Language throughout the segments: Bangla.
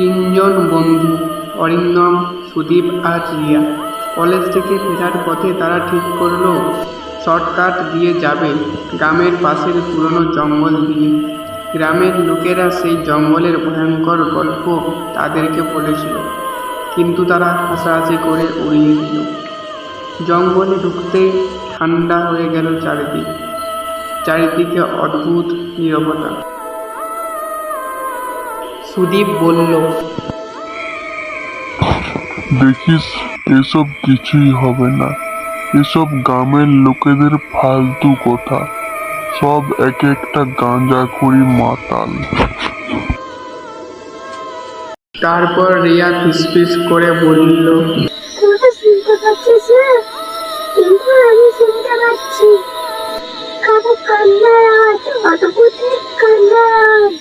তিনজন বন্ধু, অরিন্দম, সুদীপ আর রিয়া। কলেজ থেকে ফেরার পথে তারা ঠিক করলো শর্টকাট দিয়ে যাবে গ্রামের পাশের পুরনো জঙ্গল দিয়ে। গ্রামের লোকেরা সেই জঙ্গলের ভয়ঙ্কর গল্প তাদেরকে বলেছিল, কিন্তু তারা হাসাহাসি করে উড়িয়ে দিল। জঙ্গলে ঢুকতেই ঠান্ডা হয়ে গেল চারিদিকে অদ্ভুত নীরবতা। সুদীপ বলল, দেখিস, এসব কিছুই হবে না। এসব গ্রামের লোকেদের ফালতু কথা। সব এক একটা গাঁজাখুরি মাতাল। তারপর রিয়া ফিসফিস করে বলল, তোরা শুনতে পাচ্ছিস না? কিন্তু আমি শুনতে পাচ্ছি কারো কান্নার আওয়াজ, অদ্ভুতের কান্নার আওয়াজ।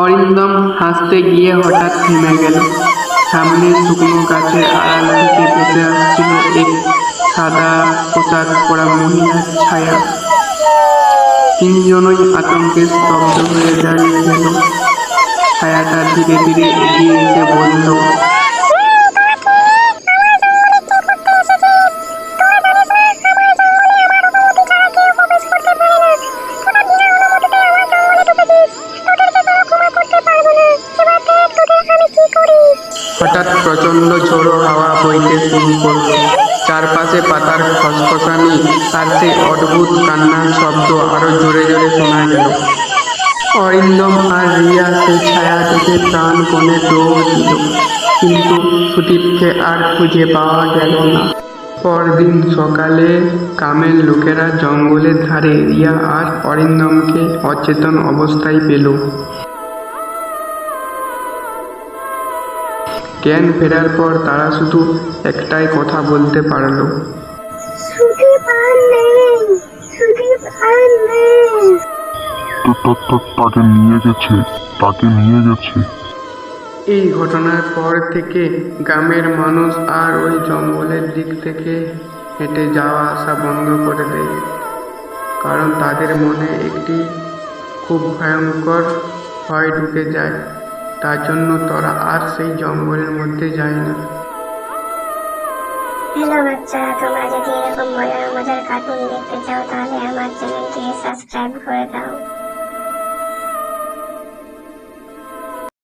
অরিন্দম হাসতে গিয়ে হঠাৎ থেমে গেল। সামনে শুকনো গাছের আড়াল থেকে ভেসে আসছিল এক সাদা পোশাক পরা মহিলার ছায়া। তিনজনই আতঙ্কে স্তব্ধ হয়ে দাঁড়িয়ে গেল। ছায়াটা ধীরে ধীরে এগিয়ে এসে বলল, হঠাৎ প্রচন্ড ঝোড়ো হাওয়া বইতে শুরু করলো। চারপাশে পাতার খসখসানি আর সেই অদ্ভুত কান্নার শব্দ আরো জোরে জোরে শোনা গেল। অরিন্দম আর রিয়া সেই ছায়া থেকে প্রাণপণে দৌড় দিল, কিন্তু সুদীপকে আর খুঁজে পাওয়া গেল না। পরদিন সকালে গ্রামের লোকেরা জঙ্গলের ধারে রিয়া আর অরিন্দমকে অচেতন অবস্থায় পেল। জ্ঞান ফেরার পর তারা শুধু একটাই কথা বলতে পারল, সুদীপ আর নেই, সুদীপ আর নেই। তাকে নিয়ে গেছে। এই ঘটনার পর থেকে গ্রামের মানুষ আর ওই জঙ্গলের দিক থেকে হেঁটে যাওয়া আসা বন্ধ করে দেয়, কারণ তাদের মনে একটি খুব ভয়ঙ্কর ভয় ঢুকে যায়। তার জন্য তারা আর সেই জঙ্গলের মধ্যে যায় না। হ্যালো বাচ্চারা, তোমরা যদি এরকম মজার মজার কার্টুন দেখতে চাও তাহলে আমার চ্যানেলটিকে সাবস্ক্রাইব করে দাও।